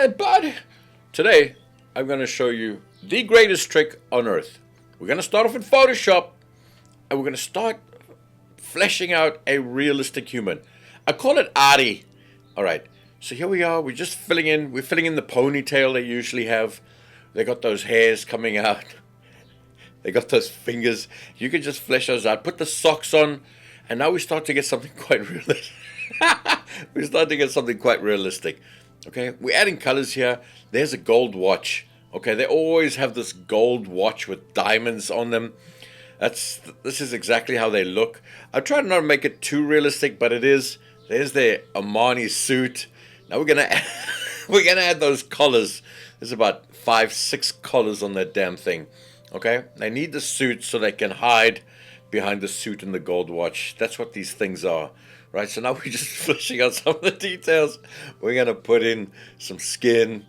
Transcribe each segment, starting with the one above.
But today I'm going to show you the greatest trick on earth. We're going to start off in Photoshop and we're going to start fleshing out a realistic human. I call it Ari. All right. So here we are. We're just filling in. We're filling in the ponytail they usually have. They got those hairs coming out. They got those fingers. You can just flesh those out. Put the socks on. And now we start to get something quite realistic. We start to get something quite realistic. Okay, we're adding colors here. There's a gold watch. Okay, they always have this gold watch with diamonds on them. This is exactly how they look. I try to not make it too realistic, but it is. There's their Armani suit. Now we're gonna we're gonna add those collars. There's about 5-6 collars on that damn thing. Okay, they need the suit so they can hide behind the suit and the gold watch. That's what these things are. Right, so now we're just fleshing out some of the details. We're going to put in some skin.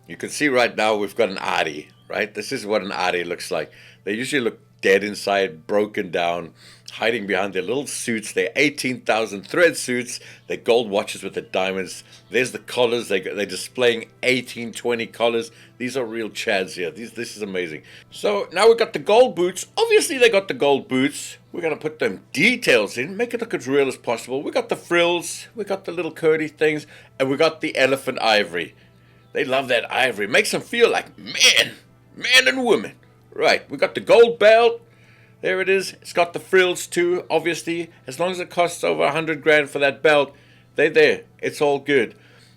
You can see right now we've got an Ari, right? This is what an Ari looks like. They usually look dead inside, broken down, hiding behind their little suits. They're 18,000 thread suits. They're gold watches with the diamonds. There's the collars. They're displaying 18, 20 collars. These are real chads here. This is amazing. So now we've got the gold boots. Obviously they got the gold boots. We're going to put them details in, make it look as real as possible. We got the frills. We got the little curdy things. And we got the elephant ivory. They love that ivory. Makes them feel like man and woman. Right, we got the gold belt. There it is. It's got the frills too, obviously. As long as it costs over 100 grand for that belt, they're there. It's all good.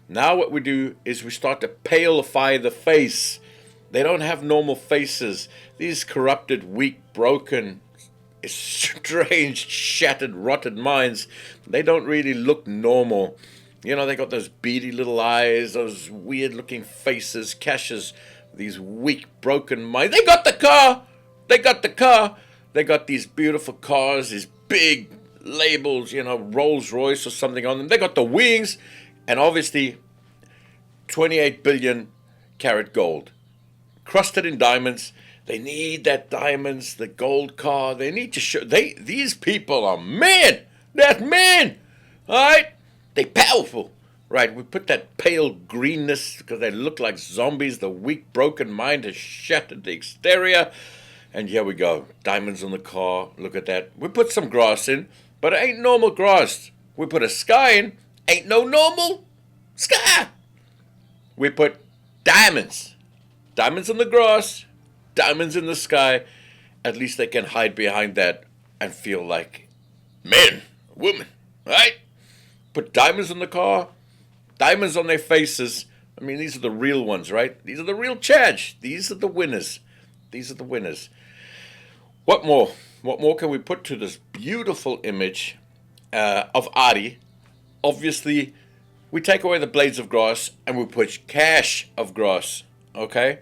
Now what we do is we start to palify the face. They don't have normal faces. These corrupted, weak, broken, strange, shattered, rotted minds, they don't really look normal. You know, they got those beady little eyes, those weird looking faces, Cash's, these weak, broken minds. They got the car. They got the car. They got these beautiful cars, these big labels, you know, Rolls Royce or something on them. They got the wings, and obviously 28 billion carat gold, crusted in diamonds. They need that diamonds, the gold car. They need to show. These people are men. They're men. All right? They powerful. Right, we put that pale greenness because they look like zombies. The weak, broken mind has shattered the exterior. And here we go. Diamonds on the car. Look at that. We put some grass in, but it ain't normal grass. We put a sky in. Ain't no normal sky. We put diamonds. Diamonds on the grass. Diamonds in the sky. At least they can hide behind that and feel like men, women. Right? Put diamonds on the car. Diamonds on their faces. I mean, these are the real ones, right? These are the real chads. These are the winners. These are the winners. What more? What more can we put to this beautiful image of Ari? Obviously, we take away the blades of grass and we put cash of grass. Okay?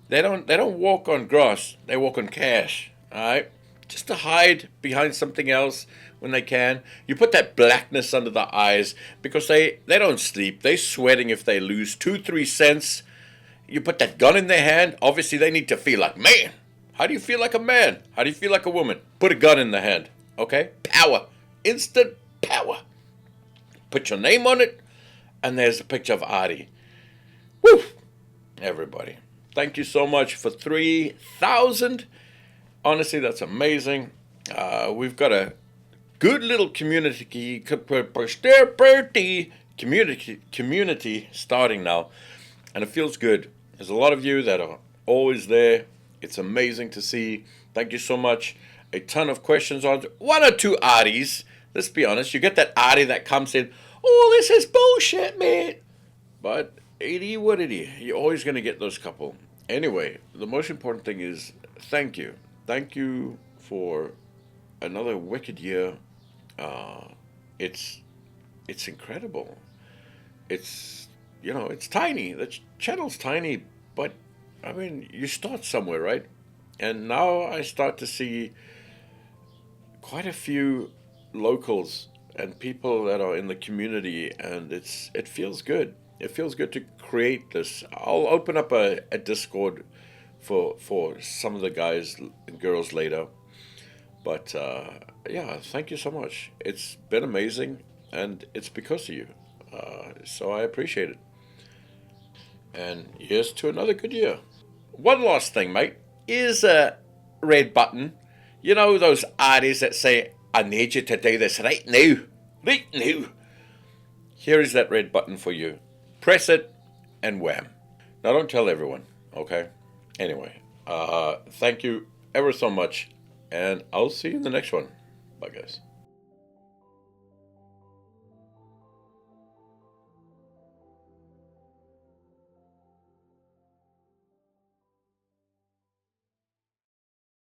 They don't walk on grass. They walk on cash. All right? Just to hide behind something else when they can. You put that blackness under the eyes because they don't sleep. They're sweating if they lose 2-3 cents. You put that gun in their hand. Obviously, they need to feel like man. How do you feel like a man? How do you feel like a woman? Put a gun in the hand. Okay? Power. Instant power. Put your name on it. And there's a picture of Ari. Woo! Everybody. Thank you so much for 3,000. Honestly, that's amazing. We've got a good little community starting now, and it feels good. There's a lot of you that are always there. It's amazing to see. Thank you so much. A ton of questions on 1 or 2 Aris. Let's be honest. You get that Ari that comes in. Oh, this is bullshit, man. But it is what it is. You're always going to get those couple. Anyway, the most important thing is thank you. Thank you for another wicked year. It's incredible. It's tiny. The channel's tiny, but I mean, you start somewhere, right? And now I start to see quite a few locals and people that are in the community, and it feels good. It feels good to create this. I'll open up a Discord for some of the guys and girls later. But yeah, thank you so much. It's been amazing, and it's because of you. So I appreciate it. And here's to another good year. One last thing, mate. Here's a red button. You know those artists that say, I need you to do this right now. Right now. Here is that red button for you. Press it and wham. Now don't tell everyone, okay? Anyway, thank you ever so much, and I'll see you in the next one. Bye, guys.